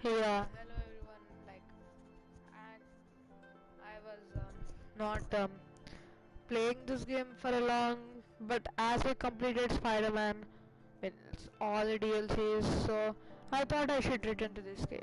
Yeah, hello everyone. I was not playing this game for a long, but as I completed Spider-Man with all the DLCs, so I thought I should return to this game.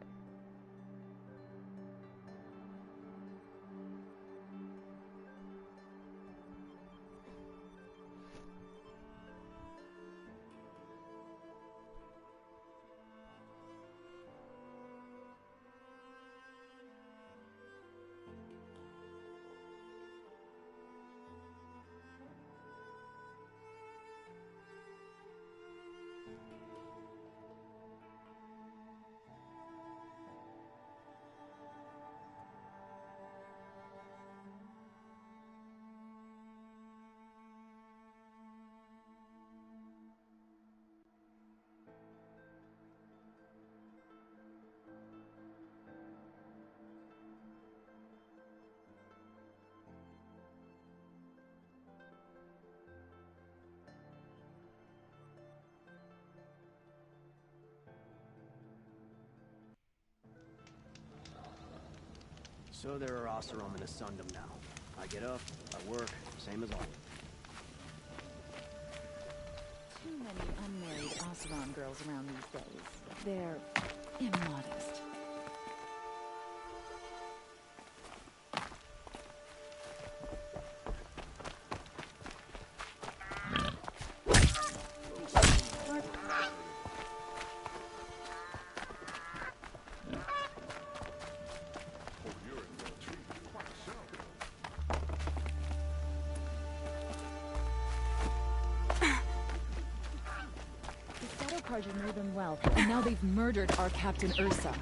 So there are Oseram in Asundum now. I get up, I work, same as always. Too many unmarried Oseram girls around these days. They're immodest. Carja knew them well, and now they've murdered our Captain Ursa.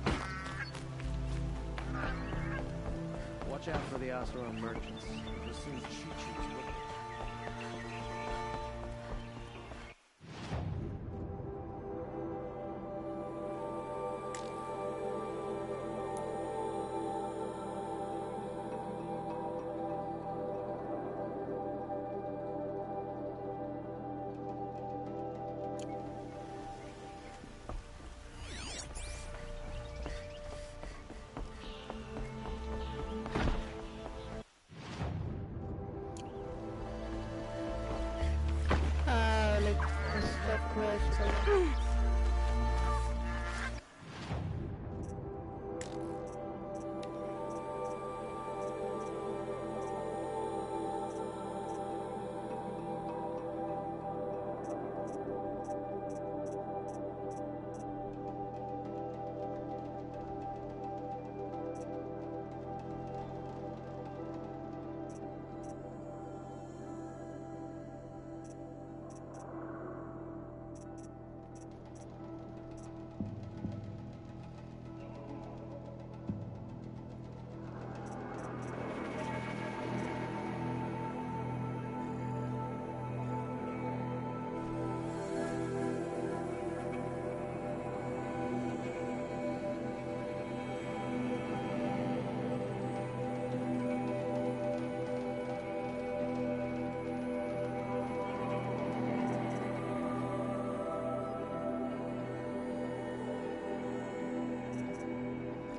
Watch out for the Oseram merchants. This seems Chi-Chi to look. This is the question.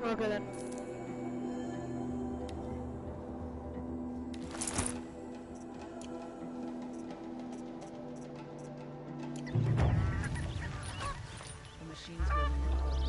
Okay then. The machines will never be.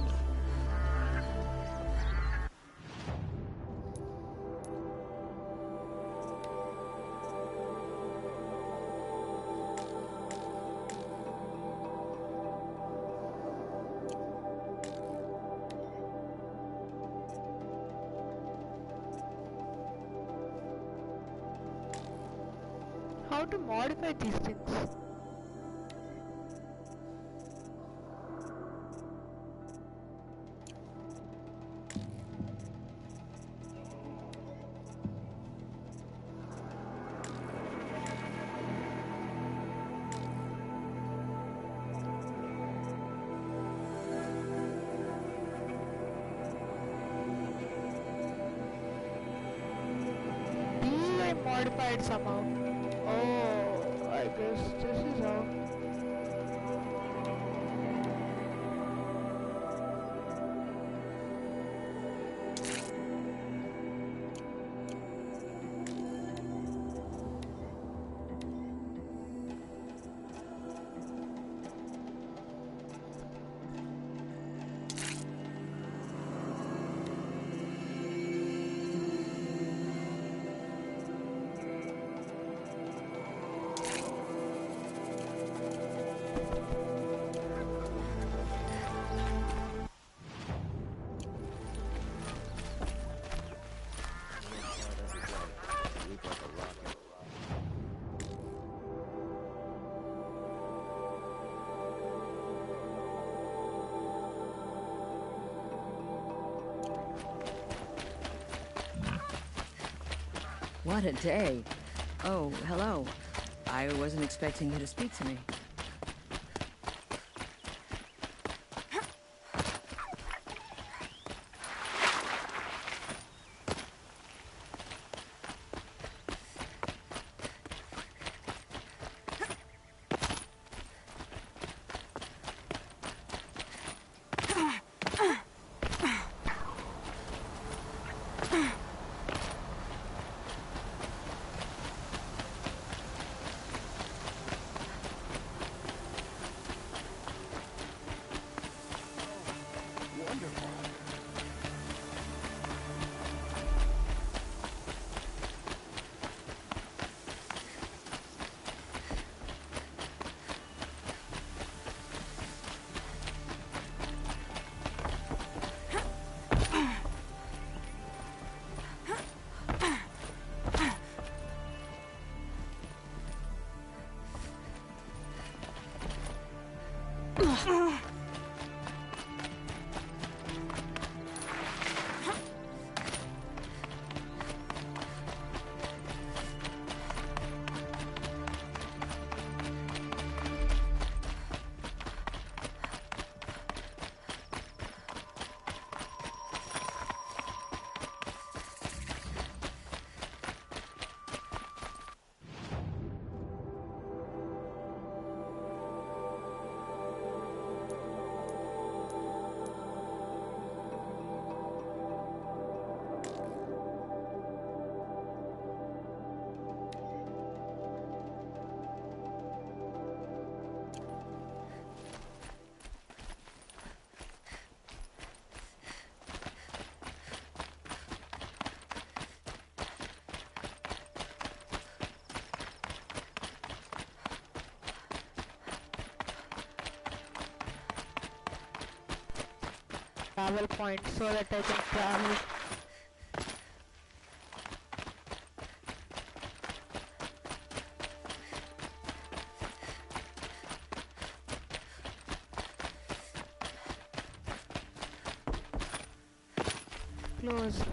How to modify these things? These I modified somehow. Oh, I guess this is how. What a day. Oh, hello. I wasn't expecting you to speak to me. Travel point so that I can travel. Close.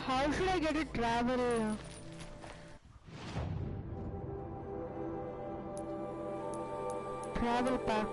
How should I get a travel? Travel pack.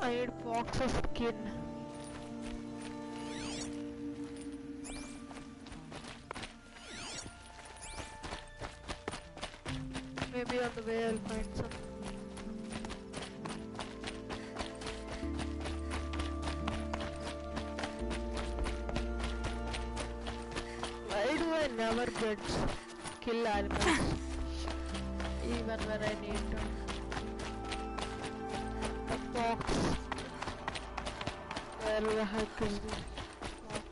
I need fox's skin. Maybe on the way I'll find some. Why do I never get kill animals even when I need to? The fox. Where the heck is the fox?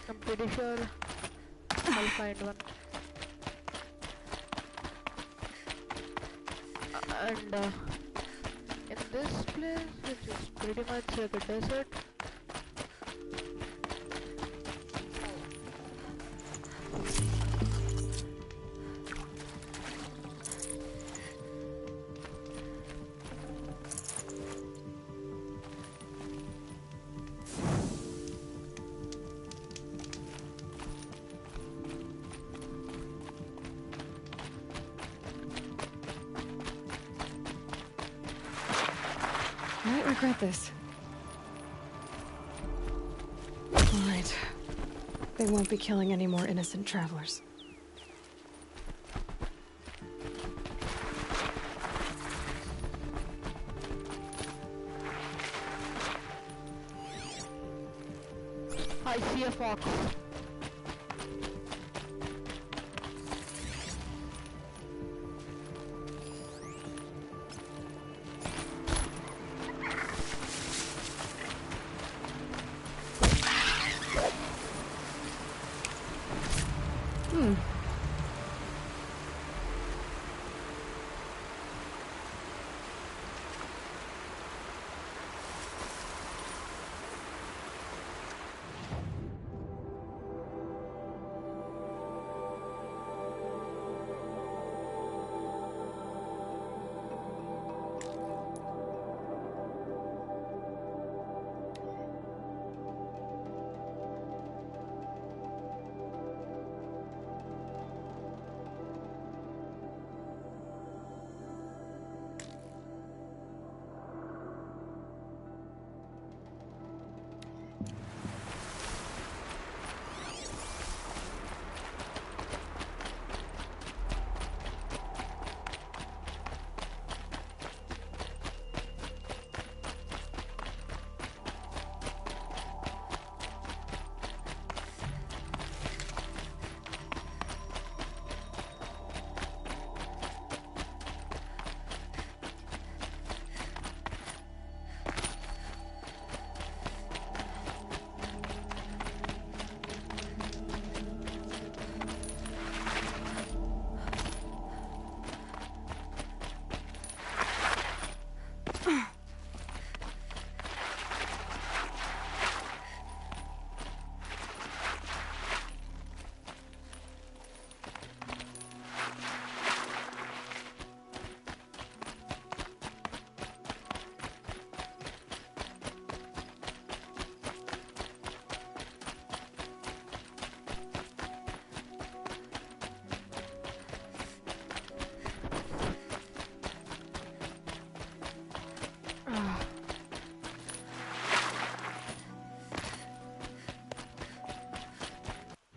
I'm pretty sure I'll find one. And in this place, which is pretty much like a desert, I might regret this. All right. They won't be killing any more innocent travelers. I see a fox.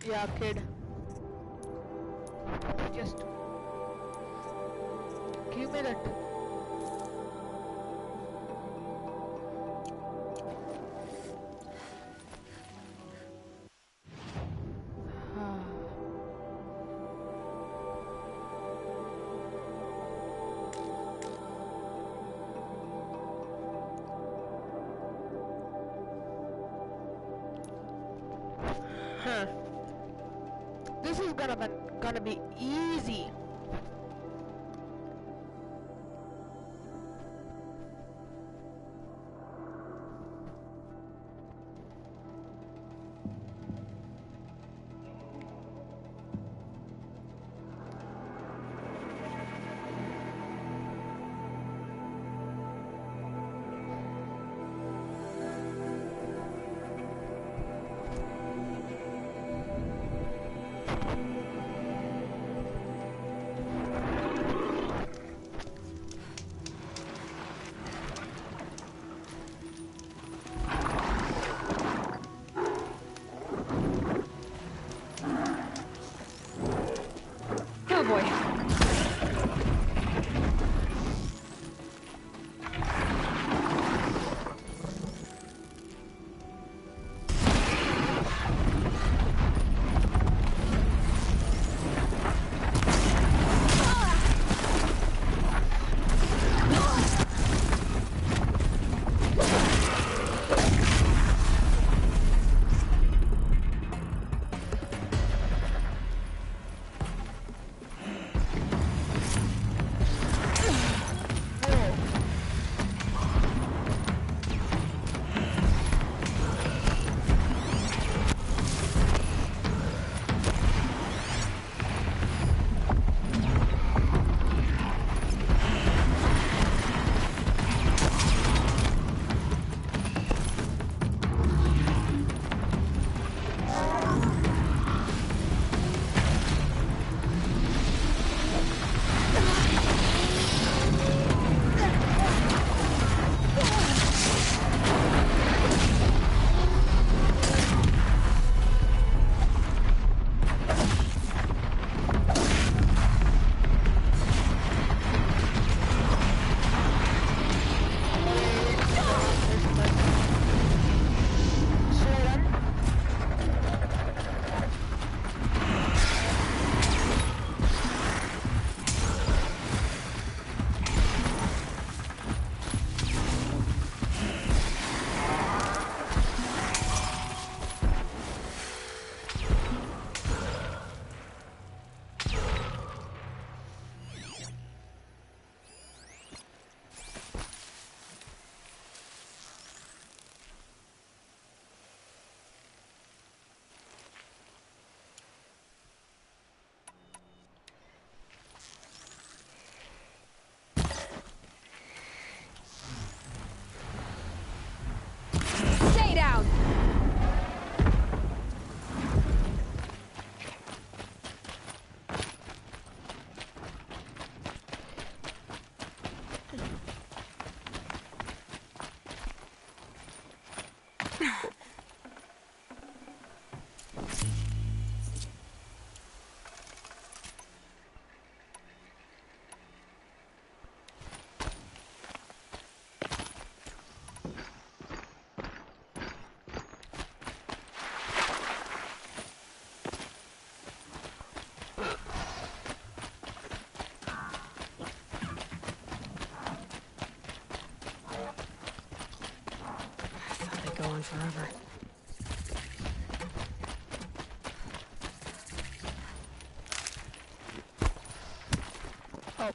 Yeah, kid. Just give me that. Huh. This is gonna be easy. forever. Oh.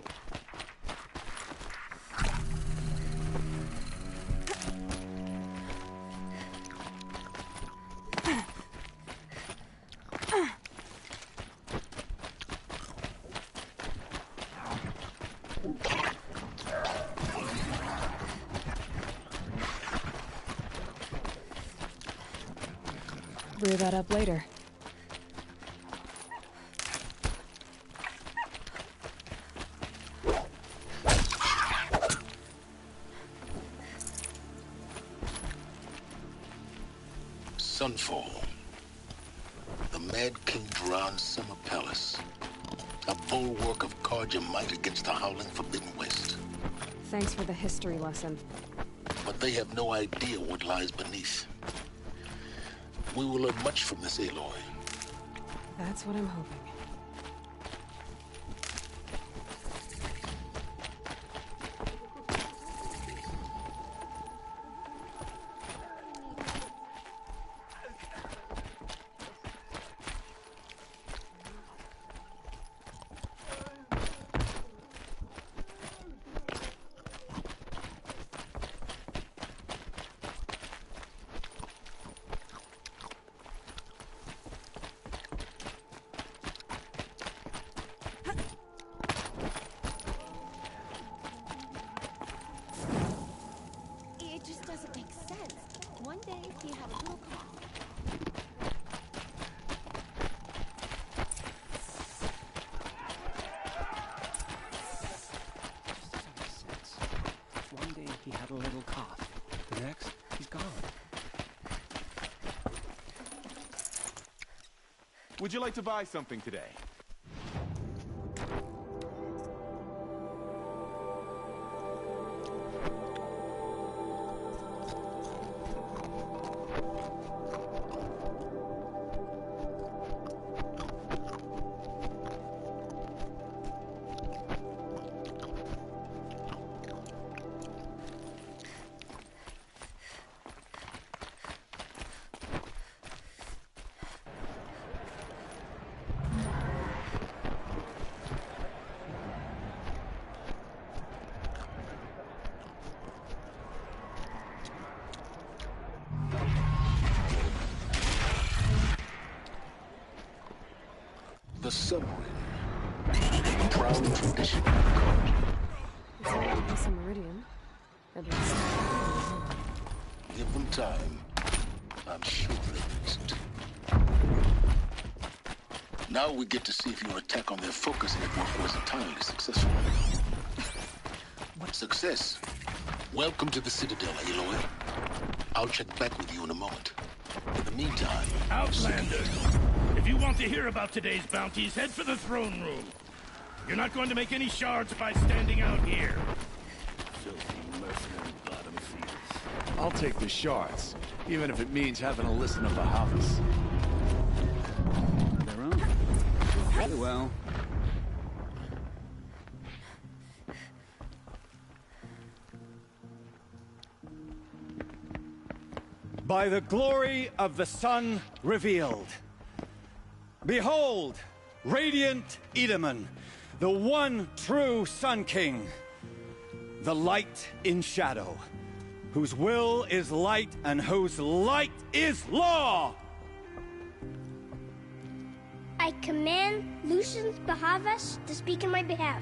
Brew that up later. Sunfall. The Mad King Duran's summer palace. A bulwark of Carja might against the howling Forbidden West. Thanks for the history lesson. But they have no idea what lies beneath. We will learn much from this Aloy. That's what I'm hoping. It just doesn't make sense. One day he had a little cough. One day he had a little cough. The next, he's gone. Would you like to buy something today? The submarine. Proud tradition of Carja. It's not a Meridian. At least. Give them time. I'm sure they'll fix it. Now we get to see if your attack on their focus network was entirely successful. What success? Welcome to the Citadel, Aloy. I'll check back with you in a moment. In the meantime... Outlander! If you want to hear about today's bounties, head for the throne room. You're not going to make any shards by standing out here. Filthy mercenary bottom feeders. I'll take the shards, even if it means having to listen to Bahavas. Their own. Very well. By the glory of the sun revealed. Behold, radiant Edaman, the one true Sun King, the light in shadow, whose will is light and whose light is law! I command Lucian Bahavas to speak in my behalf.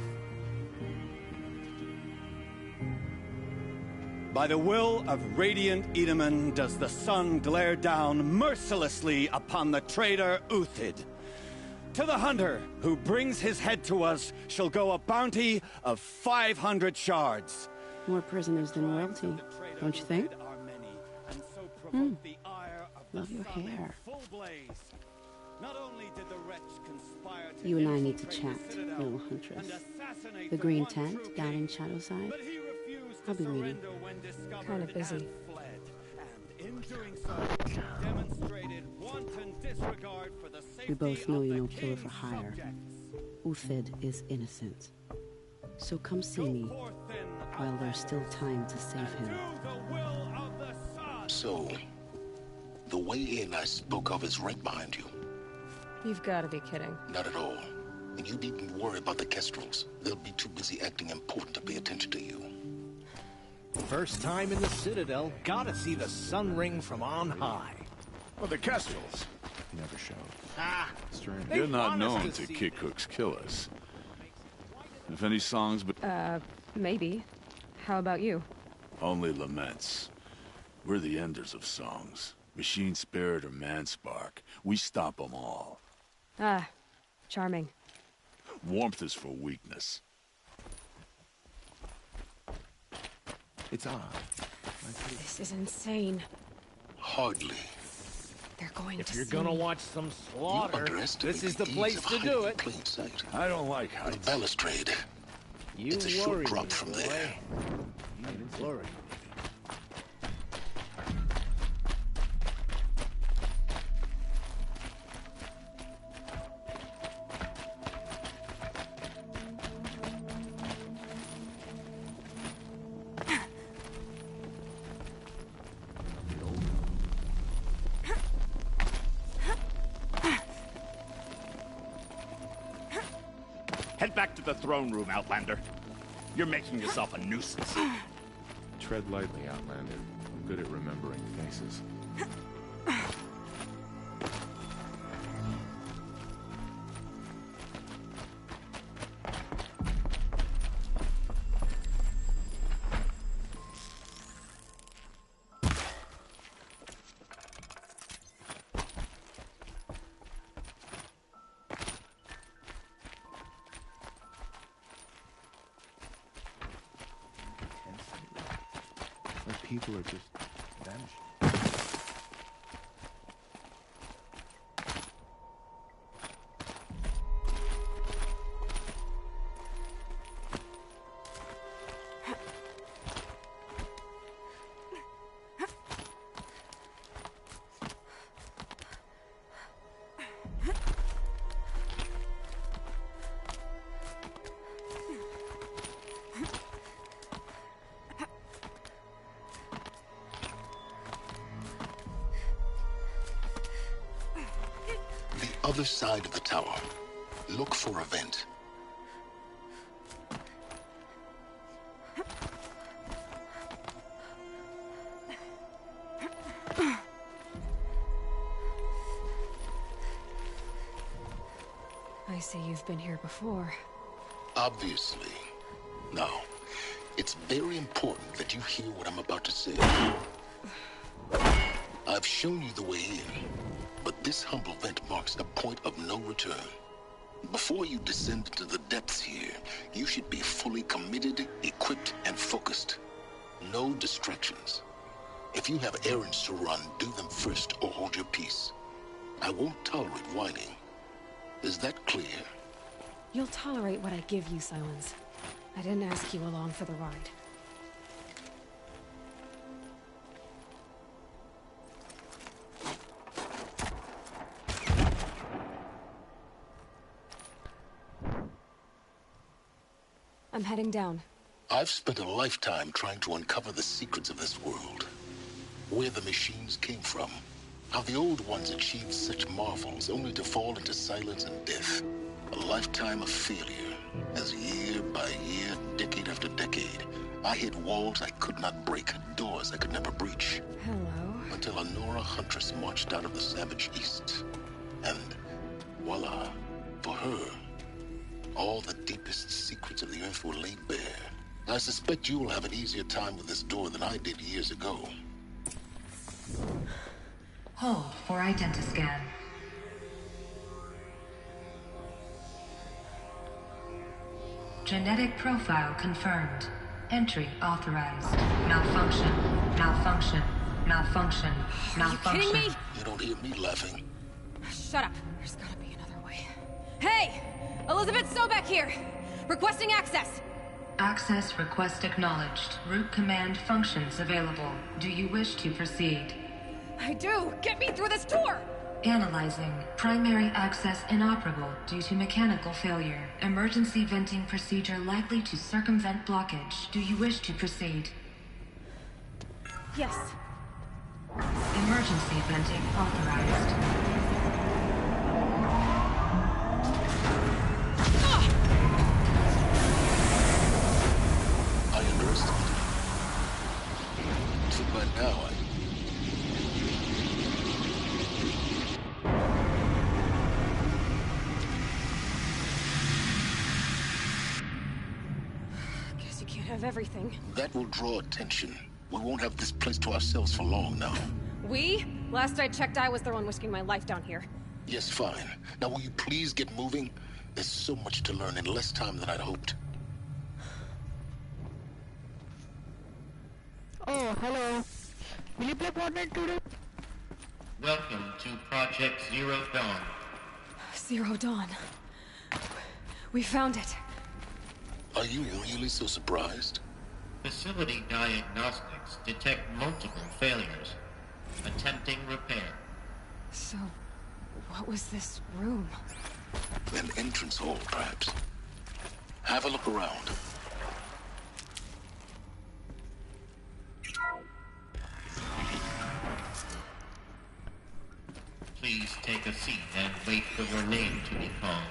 By the will of radiant Edaman does the sun glare down mercilessly upon the traitor Uthid. To the hunter who brings his head to us shall go a bounty of 500 shards. More prisoners than royalty, don't you think? Love your hair. You and I need to chat, little huntress. The green tent down in Shadowside. I'll be reading. Kind of busy. We both know you're no killer for hire. Uthid is innocent. So come see me while there's still time to save him. So, way in I spoke of is right behind you. You've got to be kidding. Not at all. And you needn't worry about the Kestrels. They'll be too busy acting important to pay attention to you. First time in the Citadel, gotta see the sun ring from on high. Well, the Kestrels. Never showed. Ah, Strange. They're not want us known to to see kick Cook's killers. If any songs, but Maybe. How about you? only laments. We're the enders of songs. Machine spirit or man spark. We stop them all. Ah, charming. Warmth is for weakness. It's odd. This is insane. Hardly. They're going if to you're see gonna me. watch some You slaughter, underestimate this is the ease place of to hiding do in it. plain sight. I don't like The heights. balustrade. You It's a short worry drop me, from boy. there. You worry. Head back to the throne room, Outlander. You're making yourself a nuisance. Tread lightly, Outlander. I'm good at remembering faces. Like people are just vanishing. Other side of the tower. Look for a vent. I see you've been here before. Obviously. Now, it's very important that you hear what I'm about to say. I've shown you the way in, but this humble vent marks a point of no return. Before you descend into the depths here, you should be fully committed, equipped, and focused. No distractions. If you have errands to run, do them first or hold your peace. I won't tolerate whining. Is that clear? You'll tolerate what I give you, Silence. I didn't ask you along for the ride. I'm heading down. I've spent a lifetime trying to uncover the secrets of this world. Where the machines came from. How the old ones achieved such marvels only to fall into silence and death. A lifetime of failure, as year by year, decade after decade, I hit walls I could not break, doors I could never breach. Hello. Until a Nora huntress marched out of the savage east. And voila, for her, all the deepest secrets of the earth were laid bare. I suspect you will have an easier time with this door than I did years ago. Hold for identiscan. Genetic profile confirmed. Entry authorized. Malfunction. Malfunction. Malfunction. Malfunction. Are you kidding me? You don't hear me laughing. Shut up. There's gotta be another way. Hey! Elizabeth Sobek here! Requesting access! Access request acknowledged. Root command functions available. Do you wish to proceed? I do! Get me through this door! Analyzing. Primary access inoperable due to mechanical failure. Emergency venting procedure likely to circumvent blockage. Do you wish to proceed? Yes. Emergency venting authorized. I underestimated it. So by now, Guess you can't have everything. that will draw attention. We won't have this place to ourselves for long now. We? Last I checked, I was the one risking my life down here. Yes, fine. Now will you please get moving? There's so much to learn in less time than I'd hoped. Oh, hello. Will you play Fortnite today? Welcome to Project Zero Dawn. Zero Dawn. We found it. Are you really so surprised? Facility diagnostics detect multiple failures. Attempting repair. So, what was this room? An entrance hall, perhaps. Have a look around. Please take a seat and wait for your name to be called.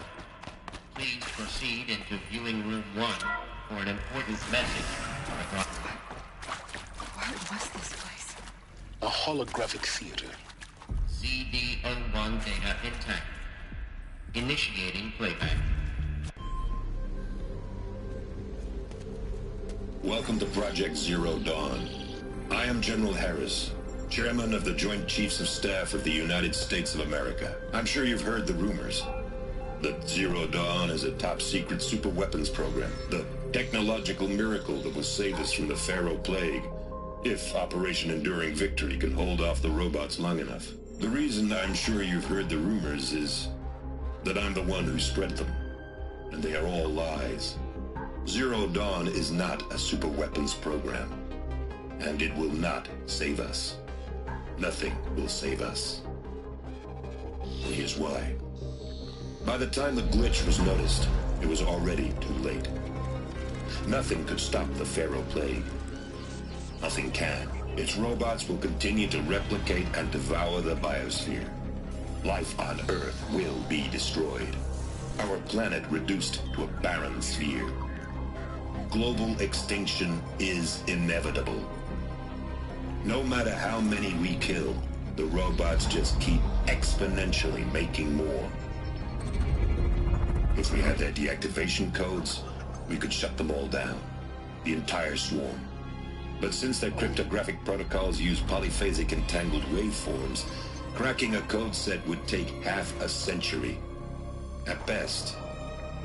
Please proceed into viewing room 1 for an important message. What was this place? A holographic theater. CD01 data intact. Initiating playback. Welcome to Project Zero Dawn. I am General Harris, Chairman of the Joint Chiefs of Staff of the United States of America. I'm sure you've heard the rumors that Zero Dawn is a top-secret super-weapons program, the technological miracle that will save us from the Pharaoh Plague, if Operation Enduring Victory can hold off the robots long enough. The reason I'm sure you've heard the rumors is that I'm the one who spread them, and they are all lies. Zero Dawn is not a super-weapons program, and it will not save us. Nothing will save us. Here's why. By the time the glitch was noticed, it was already too late. Nothing could stop the Pharaoh Plague. Nothing can. Its robots will continue to replicate and devour the biosphere. Life on Earth will be destroyed. Our planet reduced to a barren sphere. Global extinction is inevitable. No matter how many we kill, the robots just keep exponentially making more. If we had their deactivation codes, we could shut them all down. The entire swarm. But since their cryptographic protocols use polyphasic entangled waveforms, cracking a code set would take half a century. At best,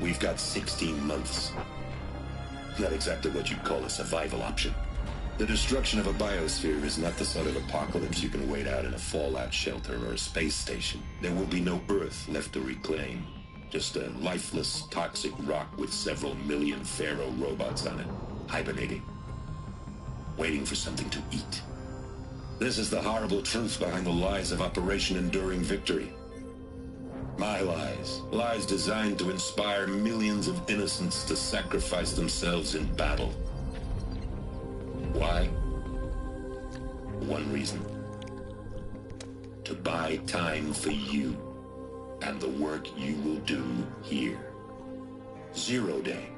we've got 16 months. Not exactly what you'd call a survival option. The destruction of a biosphere is not the sort of apocalypse you can wait out in a fallout shelter or a space station. There will be no Earth left to reclaim. Just a lifeless, toxic rock with several million Pharaoh robots on it, hibernating, waiting for something to eat. This is the horrible truth behind the lies of Operation Enduring Victory. My lies. Lies designed to inspire millions of innocents to sacrifice themselves in battle. Why? One reason. To buy time for you and the work you will do here. Zero Day,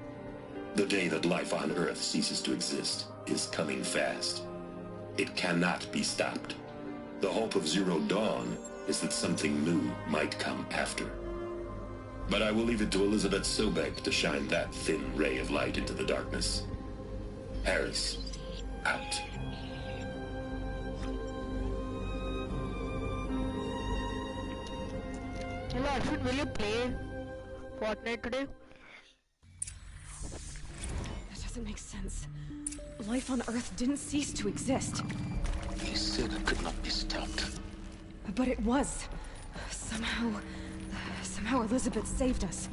the day that life on Earth ceases to exist, is coming fast. It cannot be stopped. The hope of Zero Dawn is that something new might come after. But I will leave it to Elizabeth Sobek to shine that thin ray of light into the darkness. Harris, out. Hello Arjun, will you play Fortnite today? That doesn't make sense. Life on Earth didn't cease to exist. He said it could not be stopped. But it was. Somehow Elizabeth saved us.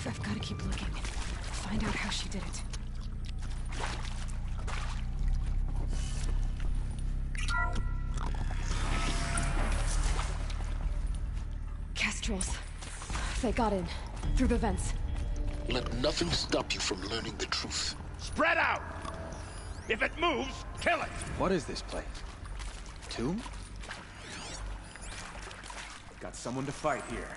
I've got to keep looking. Find out how she did it. Kestrels. They got in. Through the vents. Let nothing stop you from learning the truth. Spread out! If it moves, kill it! What is this place? tomb? Got someone to fight here.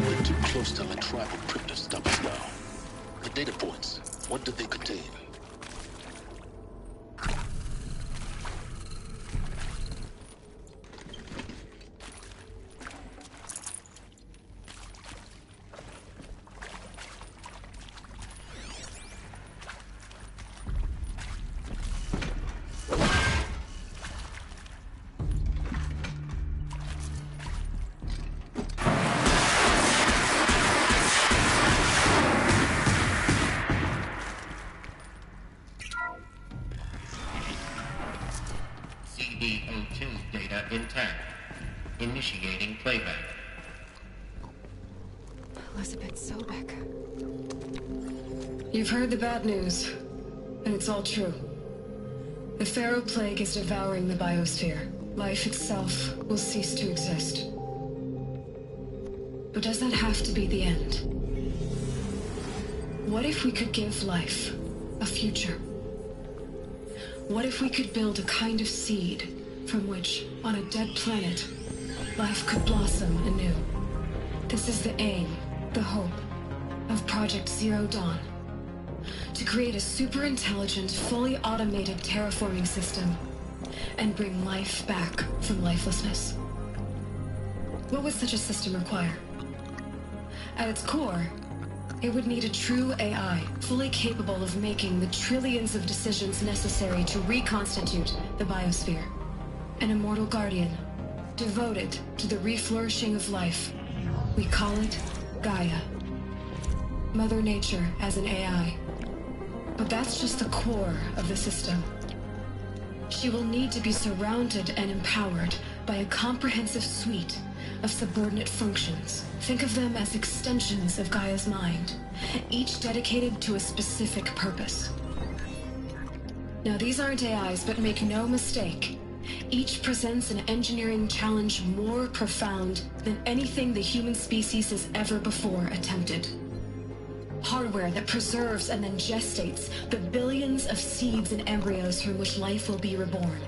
We're too close to the tribal crypt to stop us now. The data points, what do they contain? CD02 data intact. Initiating playback. Elizabeth Sobek. You've heard the bad news, and it's all true. The Pharaoh Plague is devouring the biosphere. Life itself will cease to exist. But does that have to be the end? What if we could give life a future? What if we could build a kind of seed from which, on a dead planet, life could blossom anew? This is the aim, the hope, of Project Zero Dawn. To create a super-intelligent, fully automated terraforming system and bring life back from lifelessness. What would such a system require? At its core, it would need a true AI, fully capable of making the trillions of decisions necessary to reconstitute the biosphere. An immortal guardian, devoted to the reflourishing of life. We call it Gaia. Mother Nature as an AI. But that's just the core of the system. She will need to be surrounded and empowered by a comprehensive suite of subordinate functions. Think of them as extensions of Gaia's mind, each dedicated to a specific purpose. Now, these aren't AIs, but make no mistake, each presents an engineering challenge more profound than anything the human species has ever before attempted. Hardware that preserves and then gestates the billions of seeds and embryos from which life will be reborn.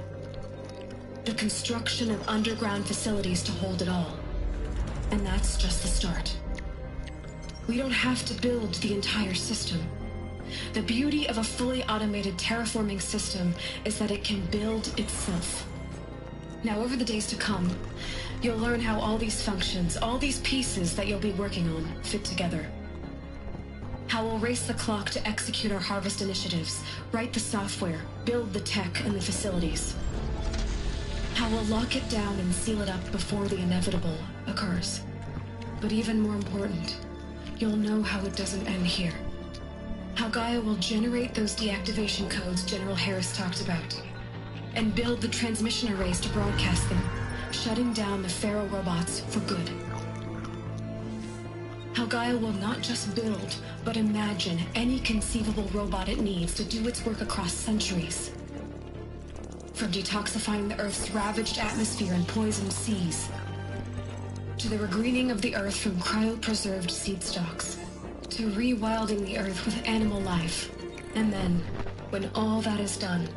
The construction of underground facilities to hold it all. And that's just the start. We don't have to build the entire system. The beauty of a fully automated terraforming system is that it can build itself. Now, over the days to come, you'll learn how all these functions, all these pieces that you'll be working on, fit together. How we'll race the clock to execute our harvest initiatives, write the software, build the tech and the facilities. How we'll lock it down and seal it up before the inevitable occurs. But even more important, you'll know how it doesn't end here. How Gaia will generate those deactivation codes General Harris talked about, and build the transmission arrays to broadcast them, shutting down the Pharaoh robots for good. How Gaia will not just build, but imagine any conceivable robot it needs to do its work across centuries. From detoxifying the Earth's ravaged atmosphere and poisoned seas, to the regreening of the Earth from cryopreserved seed stalks, to rewilding the Earth with animal life. And then, when all that is done,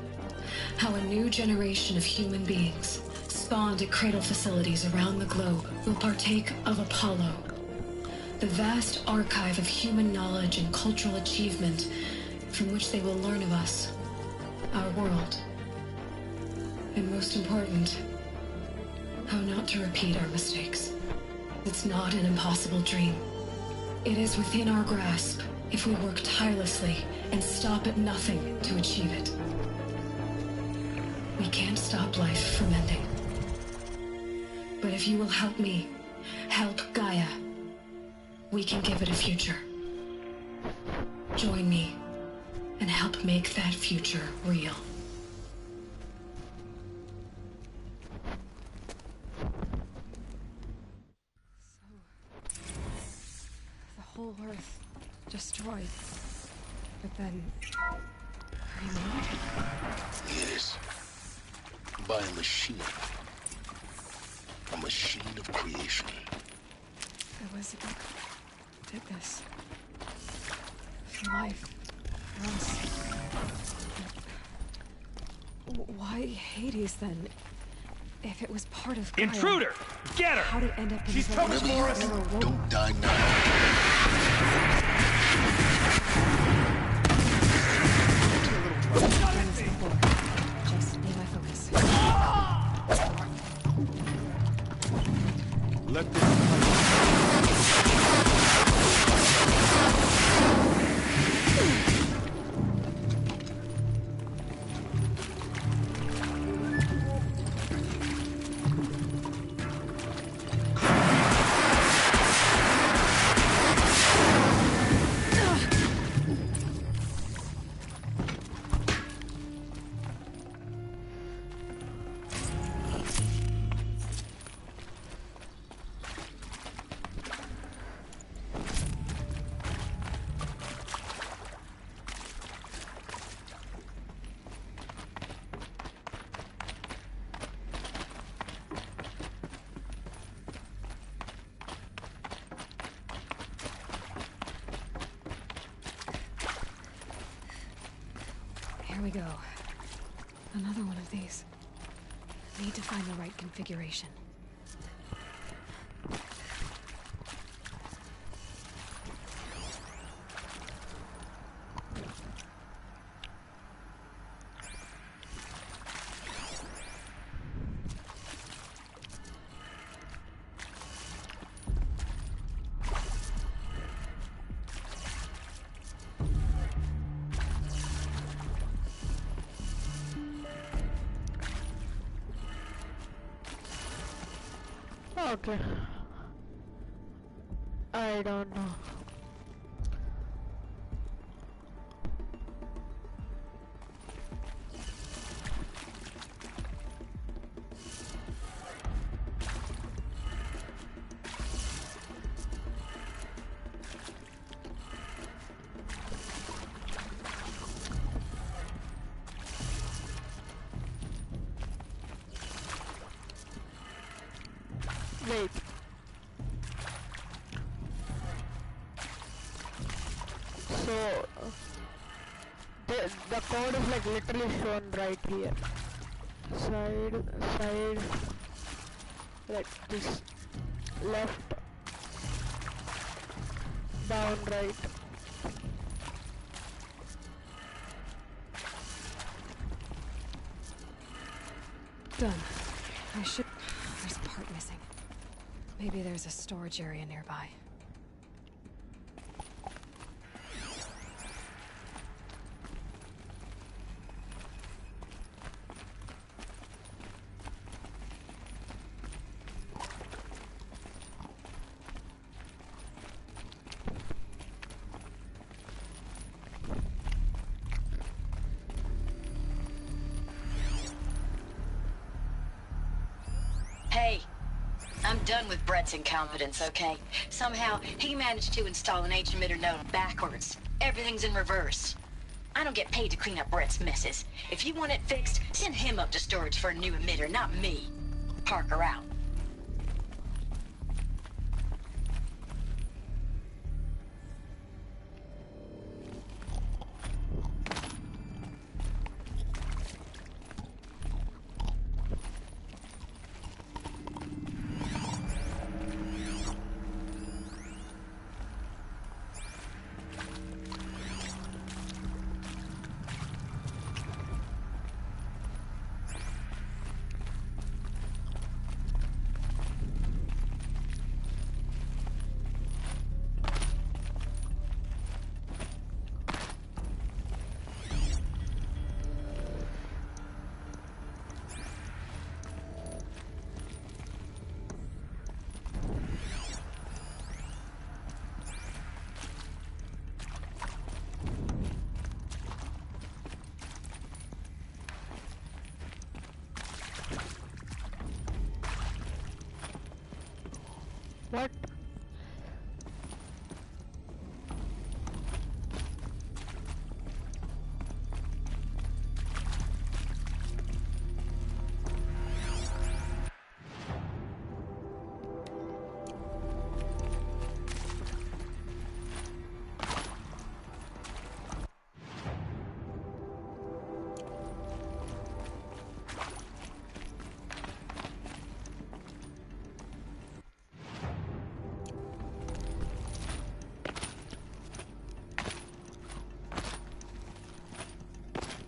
how a new generation of human beings, spawned at cradle facilities around the globe, will partake of Apollo, the vast archive of human knowledge and cultural achievement from which they will learn of us, our world. And most important, how not to repeat our mistakes. It's not an impossible dream. It is within our grasp if we work tirelessly and stop at nothing to achieve it. We can't stop life from ending. But if you will help me, help Gaia, we can give it a future. Join me and help make that future real. destroyed. But then... remade? Yes. By a machine. A machine of creation. Elizabeth did this. For life. For us. Why Hades, then? If it was part of Gaia, Intruder! Get her! how'd it end up in She's the coming for us! Don't die now. Just be my focus. Let this... Here we go. Another one of these. Need to find the right configuration. Okay. I don't know. Wait. So the code is like literally shown right here. Side, like this, left, down, right. Done. I should... There's a part missing. Maybe there's a storage area nearby. Hey, I'm done with Brett's incompetence, okay? Somehow, he managed to install an H-emitter node backwards. Everything's in reverse. I don't get paid to clean up Brett's messes. If you want it fixed, send him up to storage for a new emitter, not me. Parker out.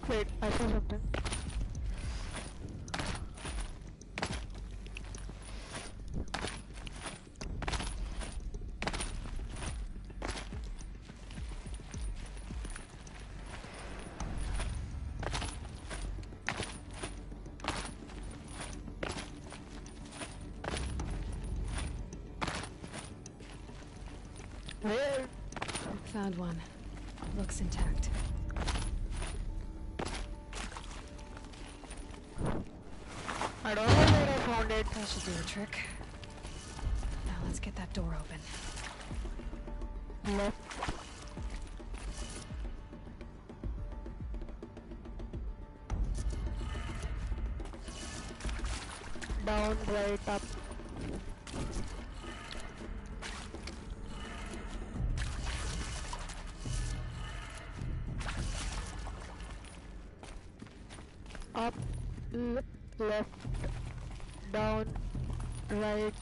Wait, I saw something. Where? Found one. Looks intact. I don't know where I found it. That should do the trick. Now let's get that door open. Left. Down, right, up. Up, left, down, right,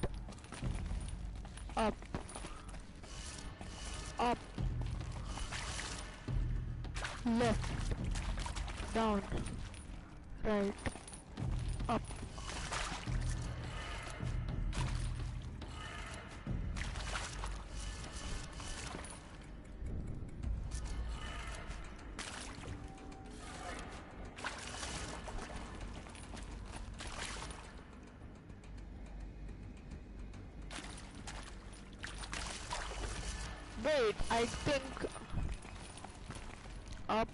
up, up, left, down, right, up. Wait, I think up.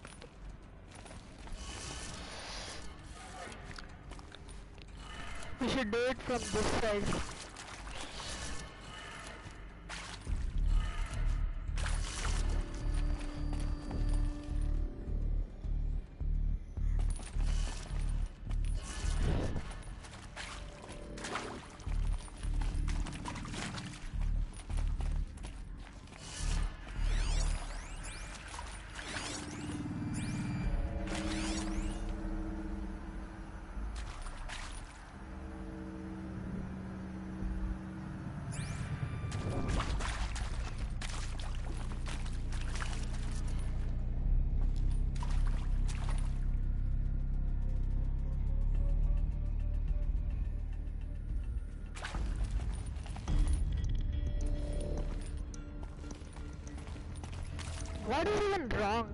We should do it from this side. What is even wrong?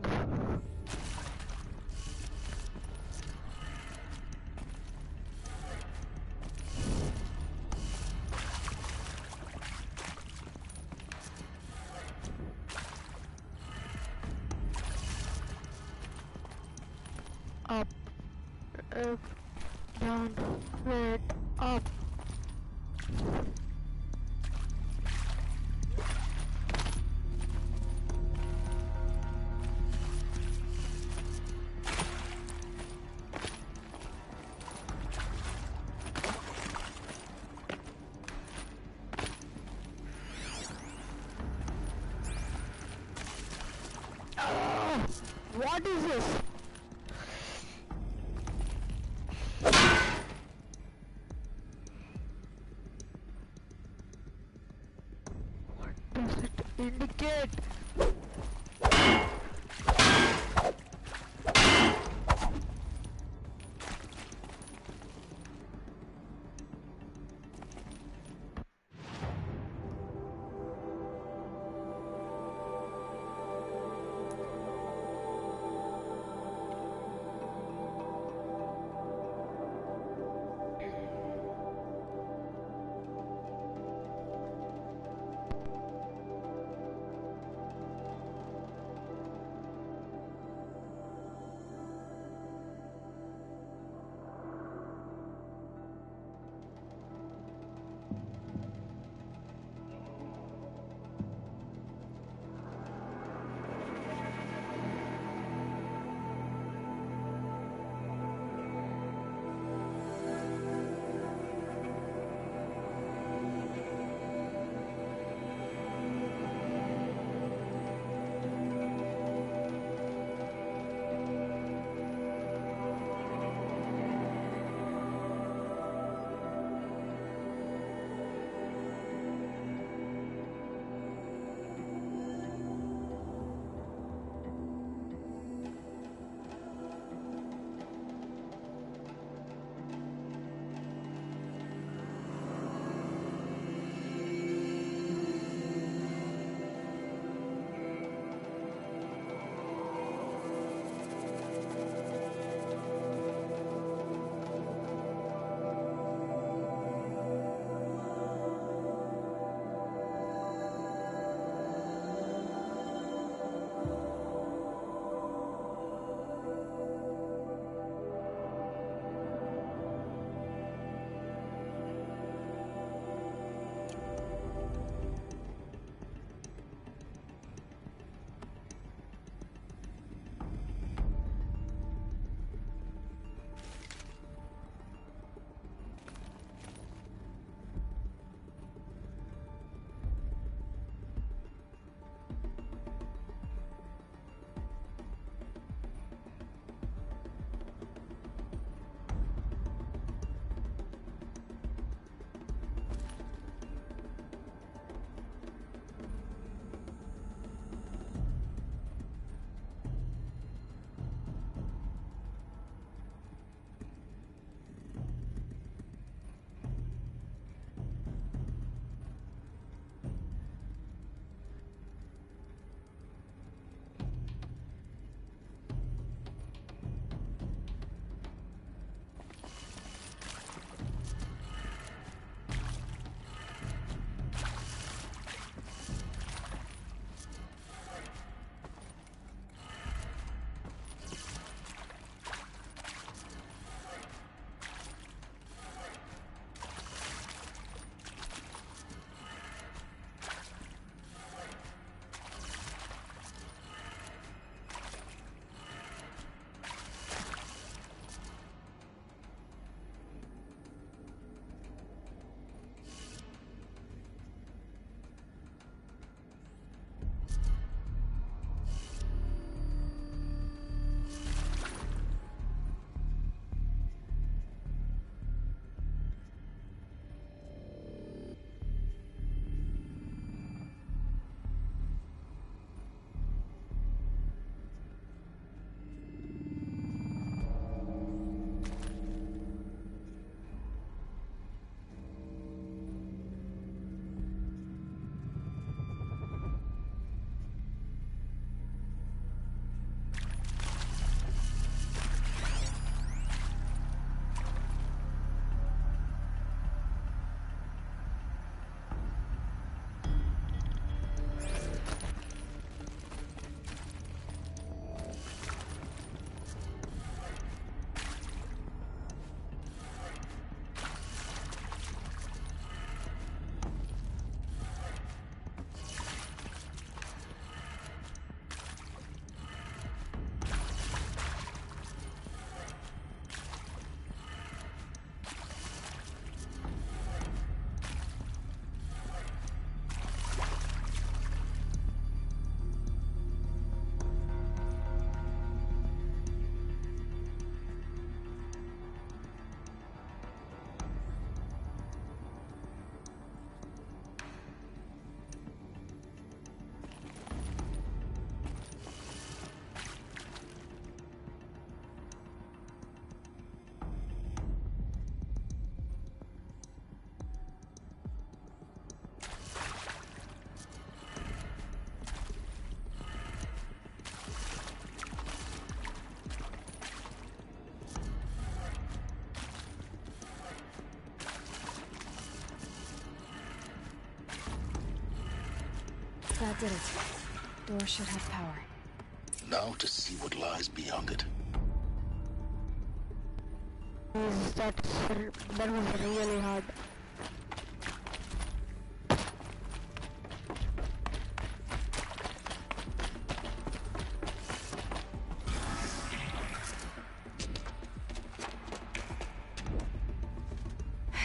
Up, down, right, up. What is this? What does it indicate? That did it. Door should have power. Now to see what lies beyond it. That was really hard.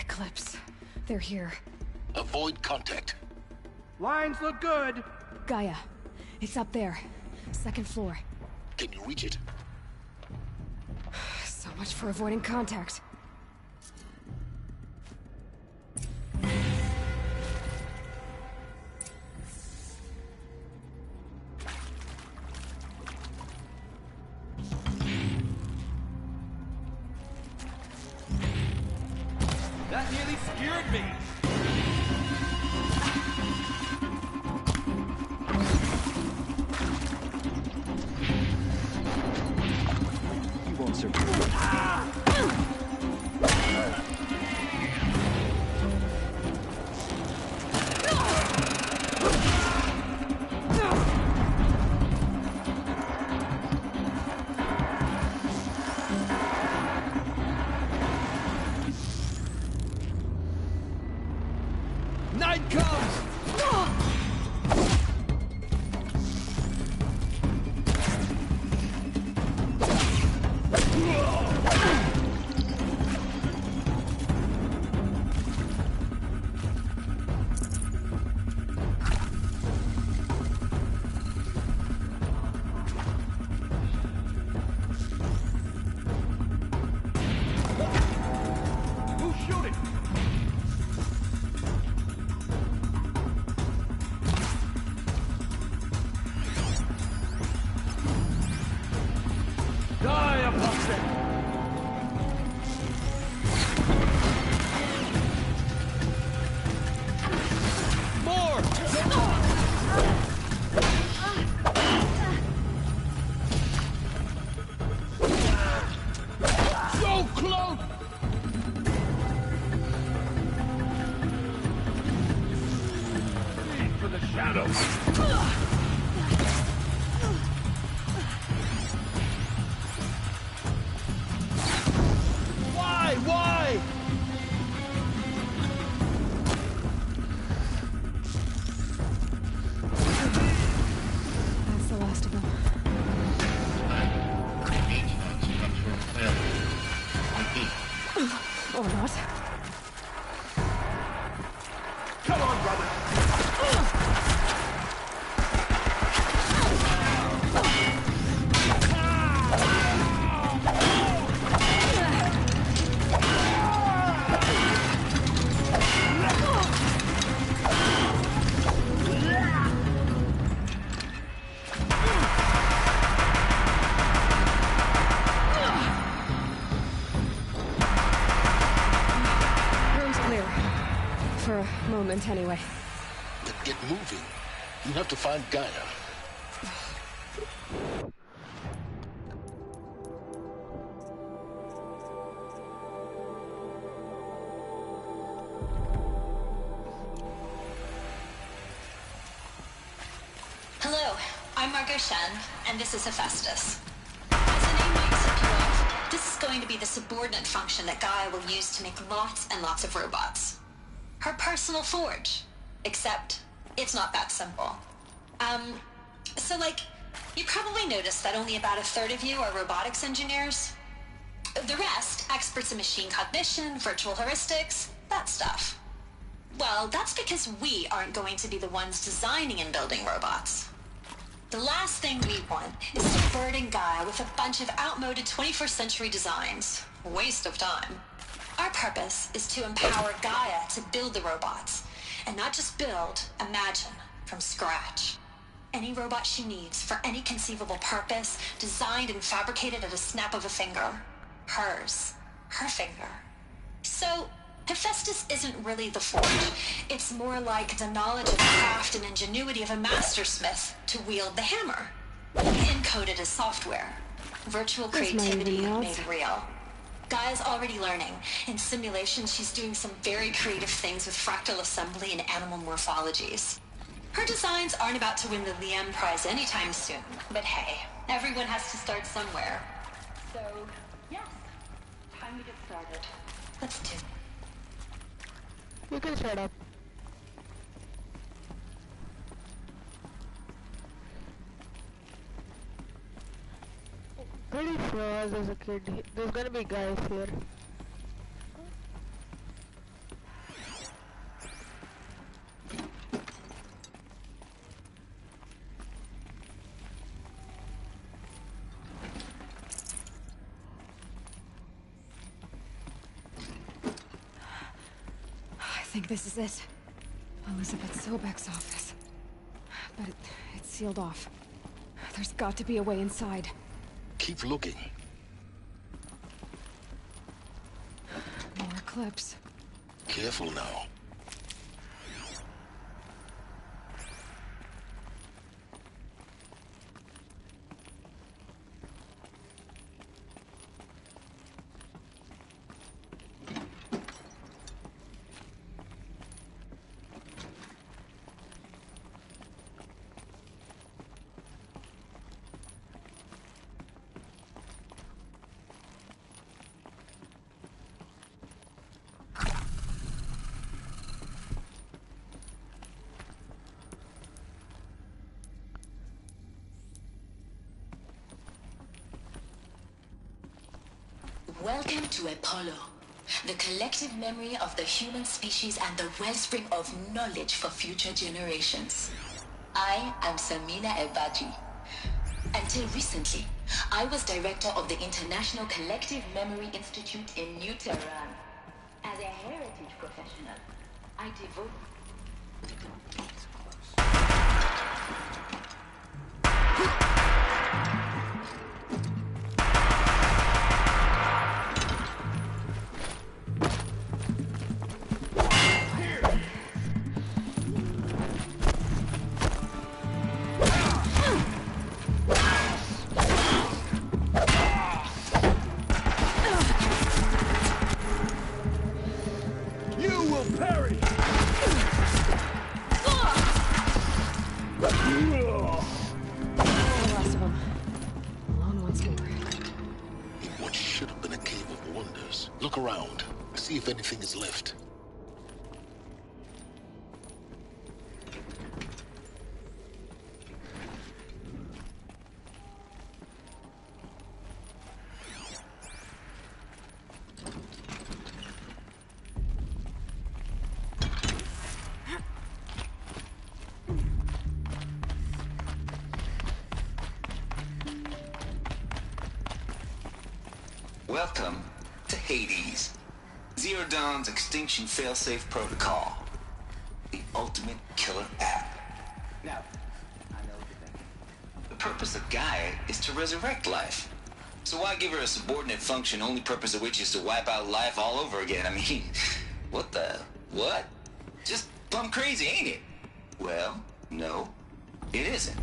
Eclipse. They're here. Avoid contact. Lines look good. Gaia. It's up there. Second floor. Can you reach it? So much for avoiding contact. That nearly scared me. You won't survive. Night comes! Who's shooting? Die, Apostate! More! So close! Aim for the shadows! Why? That's the last of them. Structural failure. Repeat. Or not. Come on, brother! Room's clear. For a moment, anyway. Then get moving. You have to find Gaia. Hello, I'm Margot Shen, and this is Hephaestus. As the name might set you off, this is going to be the subordinate function that Gaia will use to make lots and lots of robots. Her personal forge. Except, it's not that simple. So you probably noticed that only about a third of you are robotics engineers. The rest, experts in machine cognition, virtual heuristics, that stuff. Well, that's because we aren't going to be the ones designing and building robots. The last thing we want is to burden Gaia with a bunch of outmoded 21st century designs. Waste of time. Our purpose is to empower Gaia to build the robots. And not just build, imagine, from scratch. Any robot she needs for any conceivable purpose, designed and fabricated at a snap of a finger. Hers. Her finger. So, Hephaestus isn't really the forge. It's more like the knowledge of craft and ingenuity of a mastersmith to wield the hammer. Encoded as software. Virtual creativity made real. Gaia's already learning. In simulation, she's doing some very creative things with fractal assembly and animal morphologies. Her designs aren't about to win the Liam Prize anytime soon. But hey, everyone has to start somewhere. So, yes, time to get started. Let's do it. You can shut up. Pretty sure as a kid, there's gonna be guys here. I think this is it. Elizabeth Sobek's office. But it's sealed off. There's got to be a way inside. Keep looking. More clips. Careful now. Welcome to Apollo, the collective memory of the human species and the wellspring of knowledge for future generations. I am Samina Ebaji. Until recently, I was director of the International Collective Memory Institute in New Tehran. As a heritage professional, I devote... Look around. See if anything is left. Welcome to Hades, Zero Dawn's extinction failsafe protocol, the ultimate killer app. Now, I know what you're thinking. The purpose of Gaia is to resurrect life. So why give her a subordinate function, only purpose of which is to wipe out life all over again? I mean, what? Just plumb crazy, ain't it? Well, no, it isn't.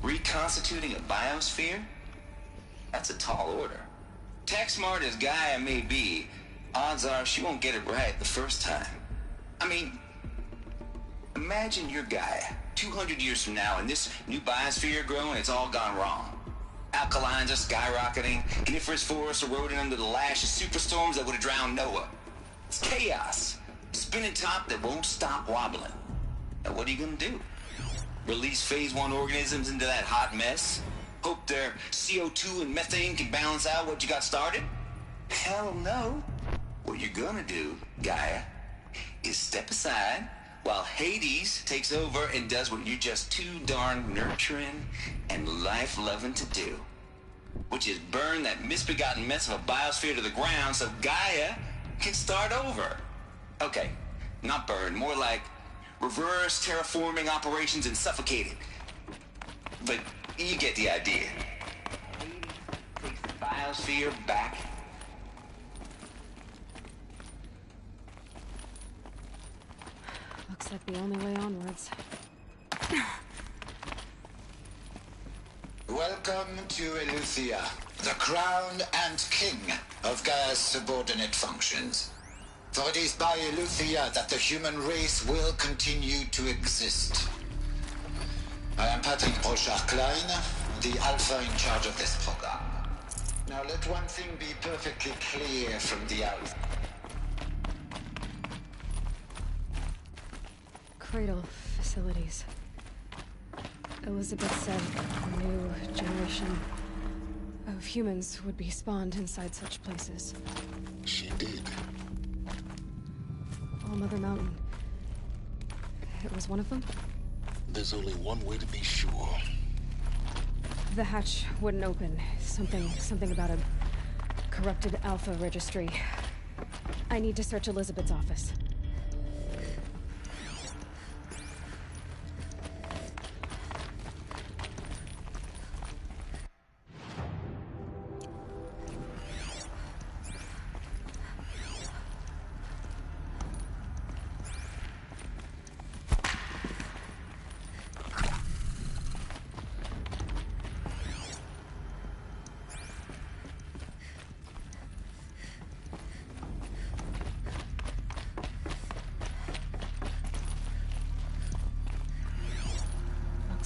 Reconstituting a biosphere? That's a tall order. Tech smart as Gaia may be, odds are she won't get it right the first time. I mean, imagine you're Gaia, 200 years from now, and this new biosphere growing, it's all gone wrong. Alkalines are skyrocketing, coniferous forests eroding under the lash of superstorms that would have drowned Noah. It's chaos, spinning top that won't stop wobbling. Now what are you gonna do? Release phase 1 organisms into that hot mess? Hope their CO2 and methane can balance out what you got started? Hell no. What you're gonna do, Gaia, is step aside while Hades takes over and does what you're just too darn nurturing and life-loving to do. Which is burn that misbegotten mess of a biosphere to the ground so Gaia can start over. Okay, not burn, more like reverse terraforming operations and suffocate it. But you get the idea. Takes the biosphere back. Looks like the only way onwards. Welcome to Eleuthia, the crown and king of Gaia's subordinate functions. For it is by Eleuthia that the human race will continue to exist. I am Patrick Brochard-Klein, the Alpha in charge of this program. Now let one thing be perfectly clear from the outset. Cradle facilities. Elizabeth said a new generation of humans would be spawned inside such places. She did. All Mother Mountain. It was one of them? There's only one way to be sure. The hatch wouldn't open. Something about a corrupted Alpha registry. I need to search Elizabeth's office.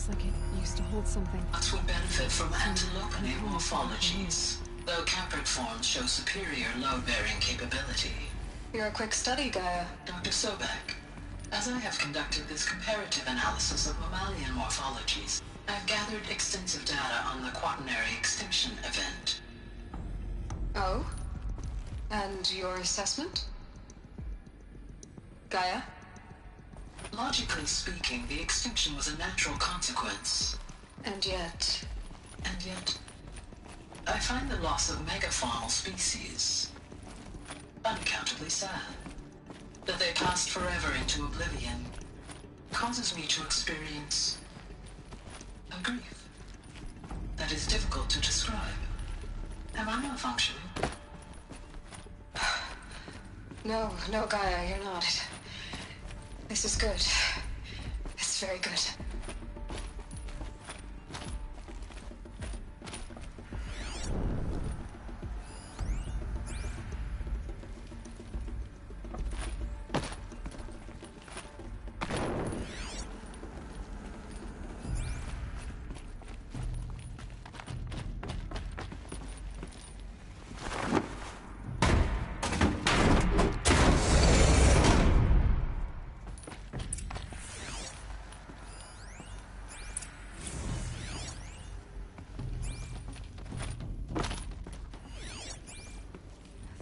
Like it used to hold something. Us would benefit from antilopinate morphologies, though caprid forms show superior load-bearing capability. You're a quick study, Gaia. Dr. Sobek, as I have conducted this comparative analysis of mammalian morphologies, I've gathered extensive data on the quaternary extinction event. Oh? And your assessment? Gaia? Logically speaking, the extinction was a natural consequence. And yet, I find the loss of megafaunal species unaccountably sad. That they passed forever into oblivion causes me to experience a grief that is difficult to describe. Am I malfunctioning? No, Gaia, you're not. This is good. It's very good.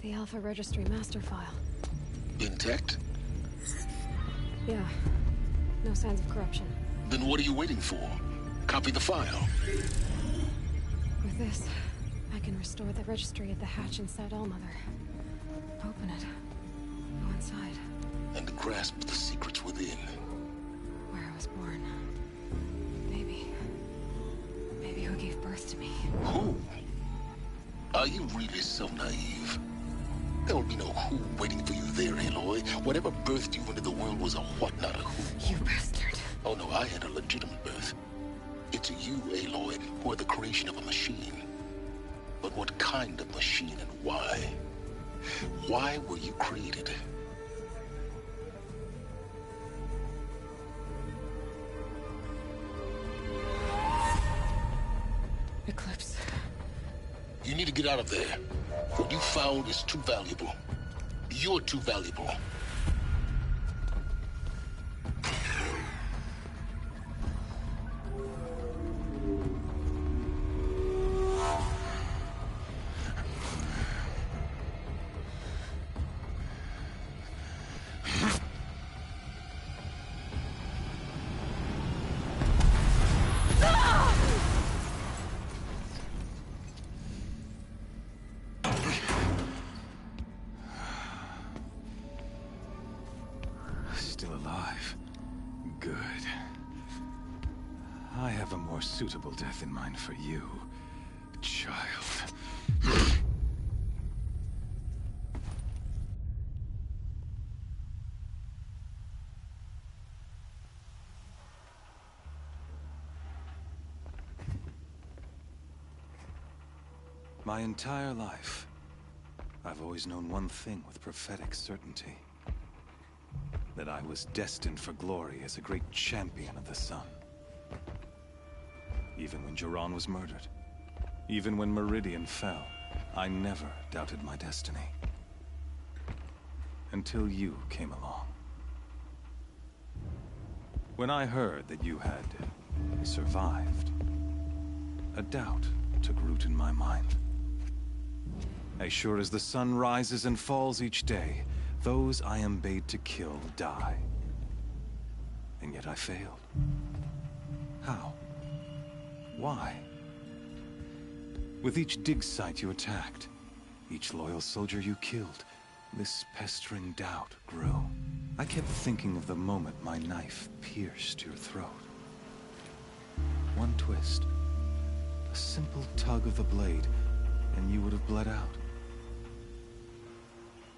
The Alpha Registry master file. Intact? Yeah. No signs of corruption. Then what are you waiting for? Copy the file. With this, I can restore the registry at the hatch inside Allmother. Open it. Go inside. And grasp the secrets within. Where I was born. Maybe who gave birth to me. Who? Are you really so naive? There will be no who waiting for you there, Aloy. Whatever birthed you into the world was a what, not a who. You bastard. Oh no, I had a legitimate birth. It's you, Aloy, who are the creation of a machine. But what kind of machine and why? Why were you created? Eclipse. You need to get out of there. What you found is too valuable. You're too valuable. Still alive. Good. I have a more suitable death in mind for you, child. My entire life, I've always known one thing with prophetic certainty. That I was destined for glory as a great champion of the sun. Even when Jiran was murdered. Even when Meridian fell, I never doubted my destiny. Until you came along. When I heard that you had survived, a doubt took root in my mind. As sure as the sun rises and falls each day, those I am bade to kill die. And yet I failed. How? Why? With each dig site you attacked, each loyal soldier you killed, this pestering doubt grew. I kept thinking of the moment my knife pierced your throat. One twist, a simple tug of the blade, and you would have bled out.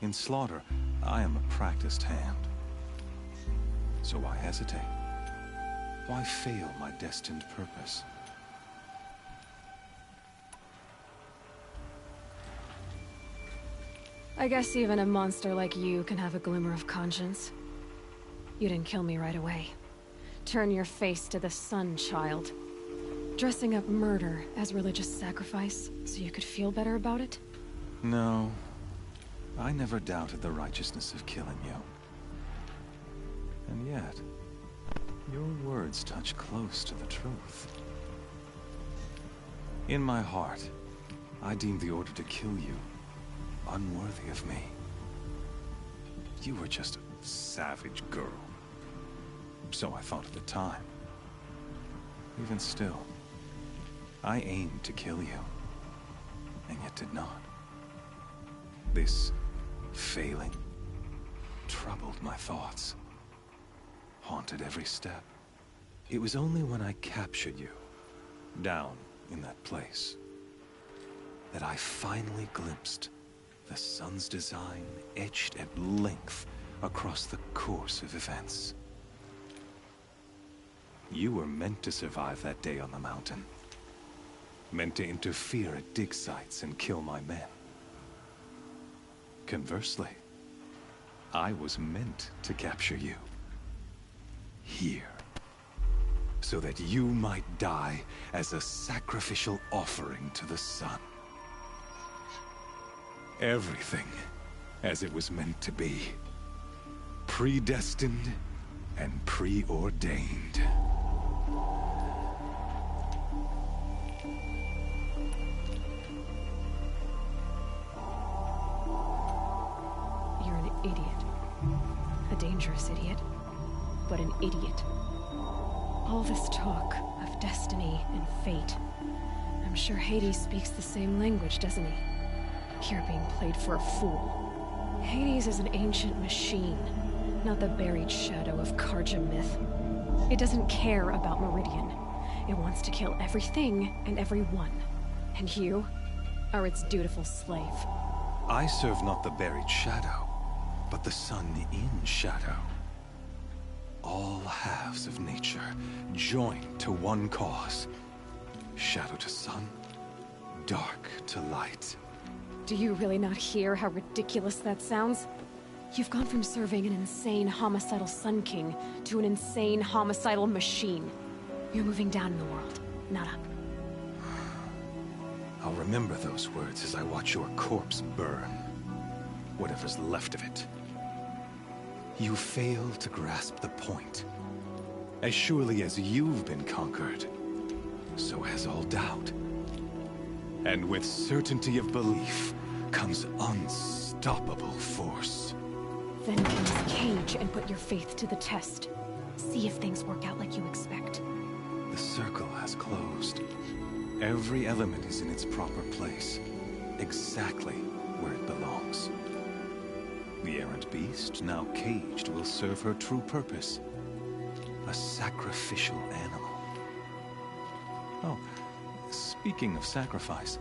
In slaughter, I am a practiced hand. So why hesitate? Why fail my destined purpose? I guess even a monster like you can have a glimmer of conscience. You didn't kill me right away. Turn your face to the sun, child. Dressing up murder as religious sacrifice so you could feel better about it? No. I never doubted the righteousness of killing you. And yet, your words touch close to the truth. In my heart, I deemed the order to kill you unworthy of me. You were just a savage girl. So I thought at the time. Even still, I aimed to kill you, and yet did not. This failing troubled my thoughts, haunted every step. It was only when I captured you, down in that place, that I finally glimpsed the sun's design etched at length across the course of events. You were meant to survive that day on the mountain. Meant to interfere at dig sites and kill my men. Conversely, I was meant to capture you. Here. So that you might die as a sacrificial offering to the sun. Everything as it was meant to be. Predestined and preordained. You're an idiot. A dangerous idiot, but an idiot. All this talk of destiny and fate. I'm sure Hades speaks the same language, doesn't he? You're being played for a fool. Hades is an ancient machine, not the buried shadow of Karja myth. It doesn't care about Meridian. It wants to kill everything and everyone. And you are its dutiful slave. I serve not the buried shadow, but the sun in shadow. All halves of nature joined to one cause. Shadow to sun, dark to light. Do you really not hear how ridiculous that sounds? You've gone from serving an insane homicidal Sun King to an insane homicidal machine. You're moving down in the world, not up. I'll remember those words as I watch your corpse burn. Whatever's left of it. You fail to grasp the point. As surely as you've been conquered, so has all doubt. And with certainty of belief comes unstoppable force. Then comes Cage and put your faith to the test. See if things work out like you expect. The circle has closed. Every element is in its proper place, exactly where it belongs. The errant beast, now caged, will serve her true purpose. A sacrificial animal. Oh, speaking of sacrifice,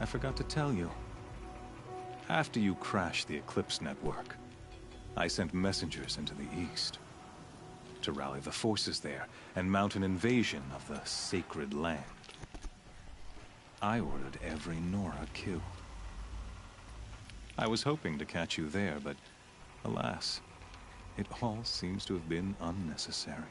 I forgot to tell you. After you crashed the Eclipse network, I sent messengers into the east to rally the forces there and mount an invasion of the sacred land. I ordered every Nora killed. I was hoping to catch you there, but alas, it all seems to have been unnecessary.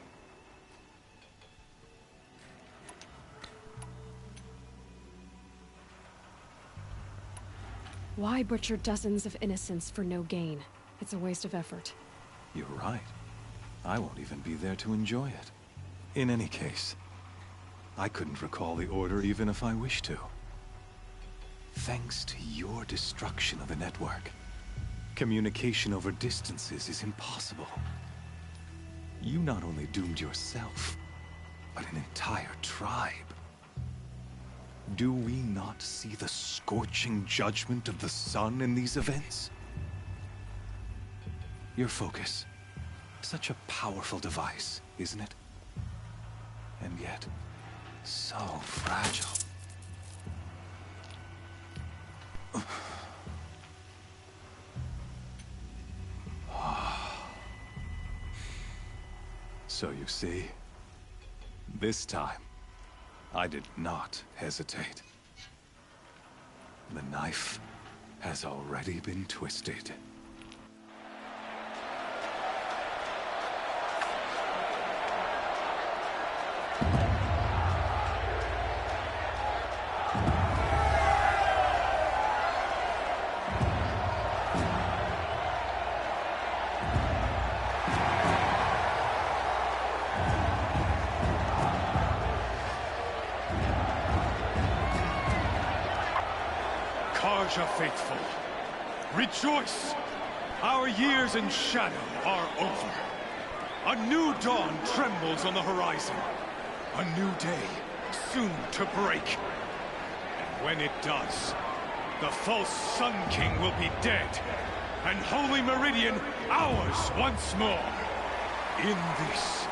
Why butcher dozens of innocents for no gain? It's a waste of effort. You're right. I won't even be there to enjoy it. In any case, I couldn't recall the order even if I wished to. Thanks to your destruction of the network, communication over distances is impossible. You not only doomed yourself, but an entire tribe. Do we not see the scorching judgment of the sun in these events? Your focus. Such a powerful device, isn't it? And yet, so fragile. So you see, this time, I did not hesitate. The knife has already been twisted. Carja faithful, rejoice! Our years in shadow are over. A new dawn trembles on the horizon. A new day, soon to break. And when it does, the false Sun King will be dead, and Holy Meridian ours once more. In this,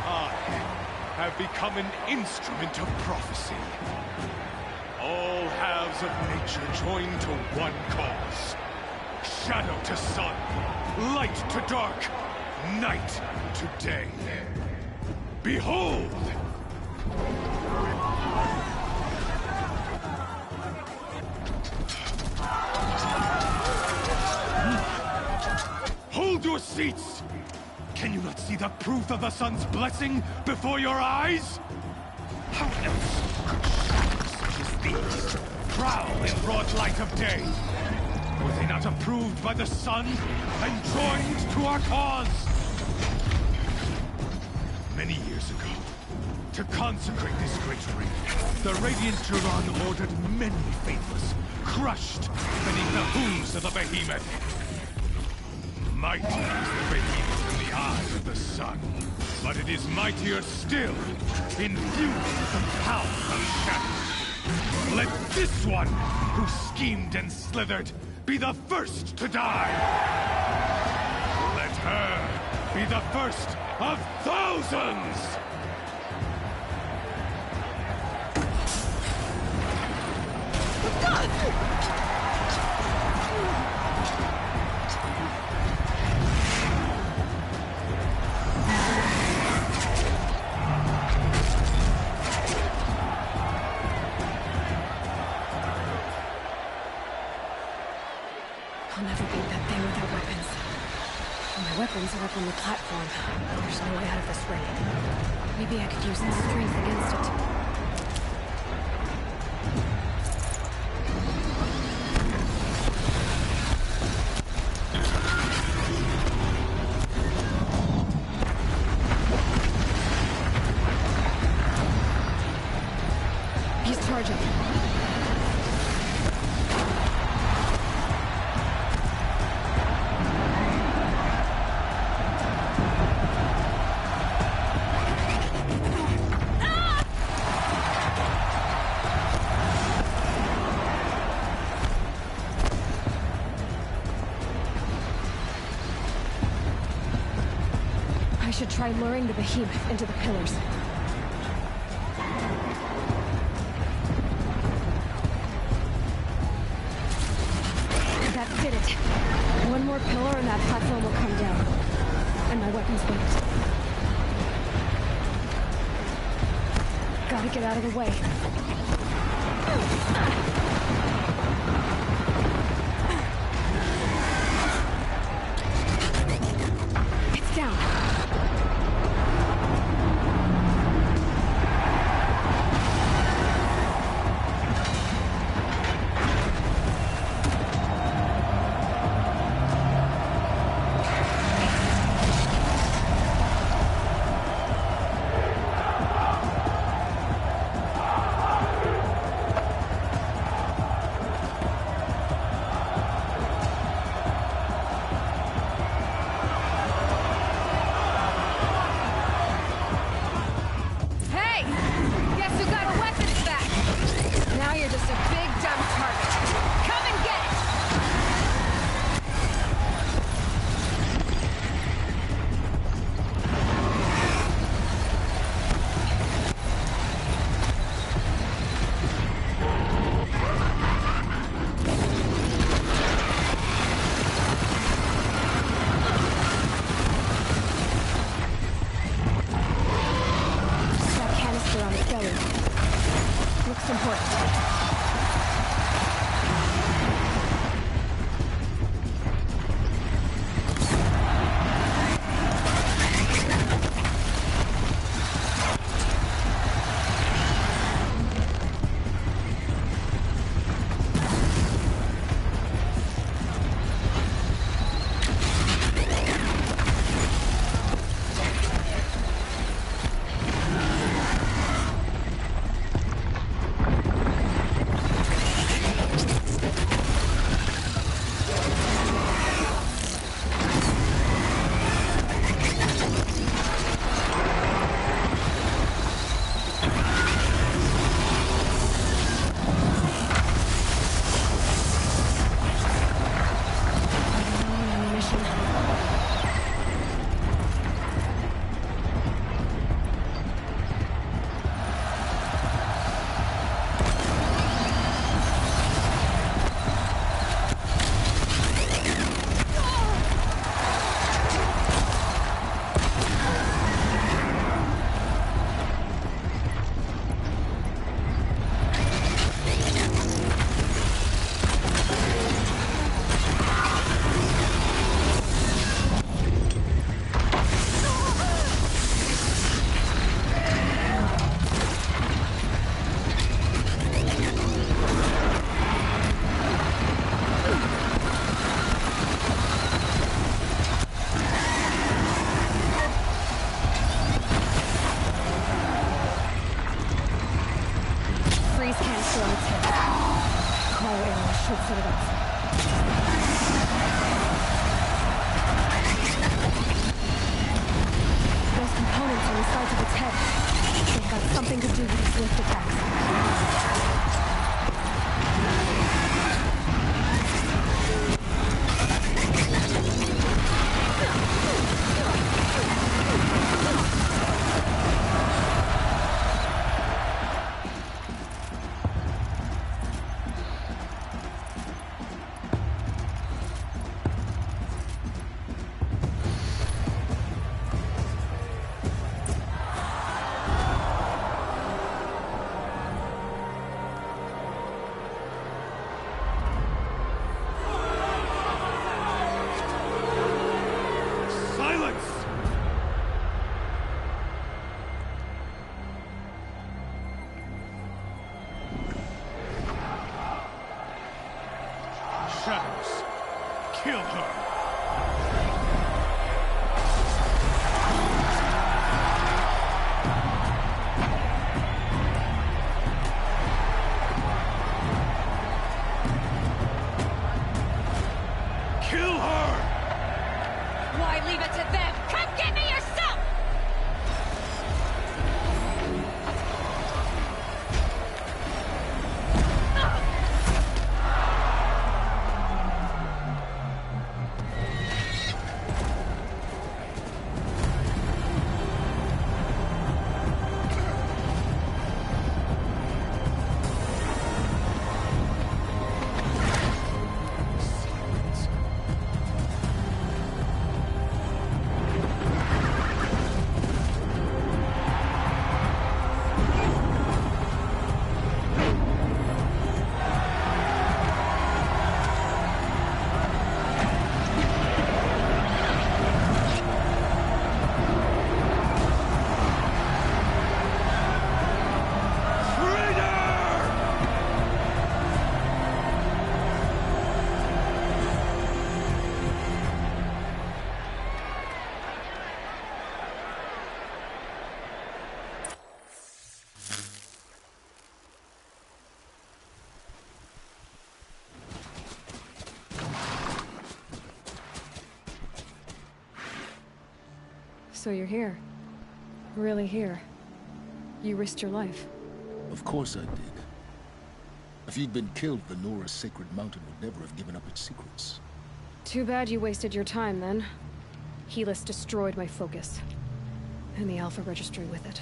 I have become an instrument of prophecy. All halves of nature join to one cause. Shadow to sun, light to dark, night to day. Behold! Hold your seats! Can you not see the proof of the sun's blessing before your eyes? How else could shadows such as these prowl in broad light of day? Were they not approved by the sun and joined to our cause? Many years ago, to consecrate this great ring, the Radiant Turan ordered many faithless, crushed beneath the hooves of the behemoth. Mighty is the behemoth in the eyes of the sun, but it is mightier still, infused with the power of shadow. Let this one, who schemed and slithered, be the first to die! Let her be the first of thousands! I'll never beat that thing without weapons. My weapons are up on the platform. There's no way out of this ring. Maybe I could use some strength against it. He's charging. I should try luring the behemoth into the pillars. That did it. One more pillar and that platform will come down. And my weapons won't. Gotta get out of the way. It's down. You're just a big dumb target. Come and get it! That canister on its belly. Looks important. Shadows. Kill her. Kill her! Why leave it to them? Come get me yourself! So you're here. Really here. You risked your life. Of course I did. If you'd been killed, the Nora's sacred mountain would never have given up its secrets. Too bad you wasted your time, then. Helis destroyed my focus. And the Alpha Registry with it.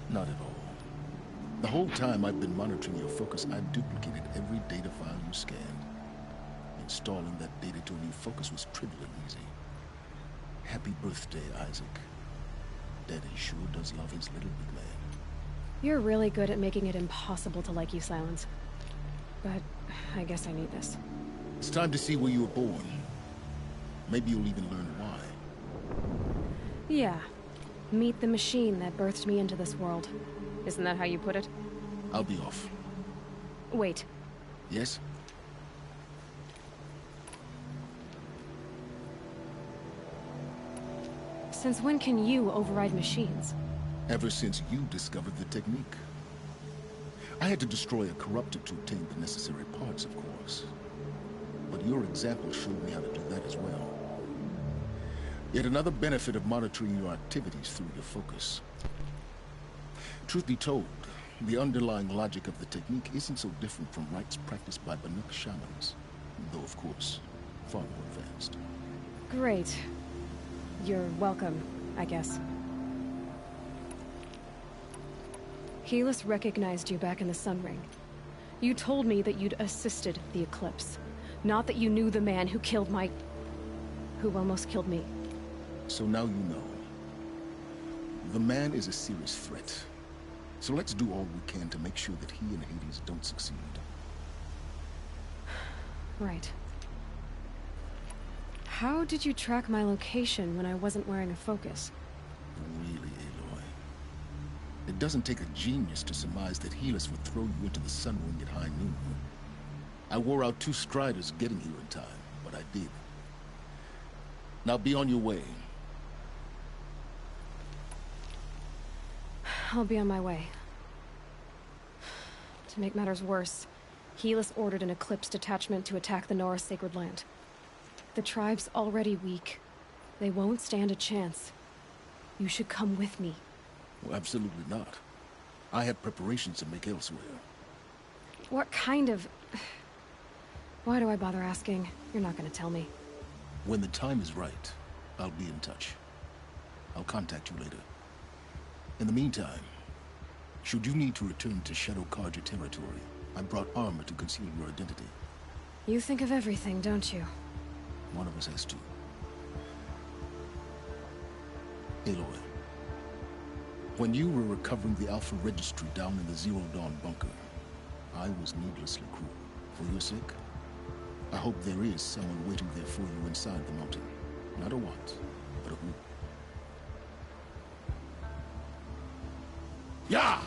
Not at all. The whole time I've been monitoring your focus, I've duplicated every data file you scanned. Installing that data to a new focus was trivial and easy. Happy birthday, Isaac. Daddy sure does love his little big man. You're really good at making it impossible to like you, Silence. But I guess I need this. It's time to see where you were born. Maybe you'll even learn why. Yeah. Meet the machine that birthed me into this world. Isn't that how you put it? I'll be off. Wait. Yes? Since when can you override machines? Ever since you discovered the technique. I had to destroy a corruptor to obtain the necessary parts, of course. But your example showed me how to do that as well. Yet another benefit of monitoring your activities through your focus. Truth be told, the underlying logic of the technique isn't so different from rites practiced by Banuk shamans, though of course, far more advanced. Great. You're welcome, I guess. Helis recognized you back in the Sun Ring. You told me that you'd assisted the Eclipse, not that you knew the man who killed who almost killed me. So now you know. The man is a serious threat. So let's do all we can to make sure that he and Hades don't succeed. Right. How did you track my location when I wasn't wearing a focus? Really, Aloy? It doesn't take a genius to surmise that Helis would throw you into the Sun Ring at high noon. I wore out 2 striders getting here in time, but I did. Now be on your way. I'll be on my way. To make matters worse, Helis ordered an Eclipse detachment to attack the Nora Sacred Land. The tribe's already weak. They won't stand a chance. You should come with me. Well, absolutely not. I have preparations to make elsewhere. What kind of... Why do I bother asking? You're not gonna tell me. When the time is right, I'll be in touch. I'll contact you later. In the meantime, should you need to return to Shadow Carja territory, I brought armor to conceal your identity. You think of everything, don't you? One of us has to. Aloy, when you were recovering the Alpha Registry down in the Zero Dawn bunker, I was needlessly cruel. For your sake, I hope there is someone waiting there for you inside the mountain. Not a what, but a who. Yeah!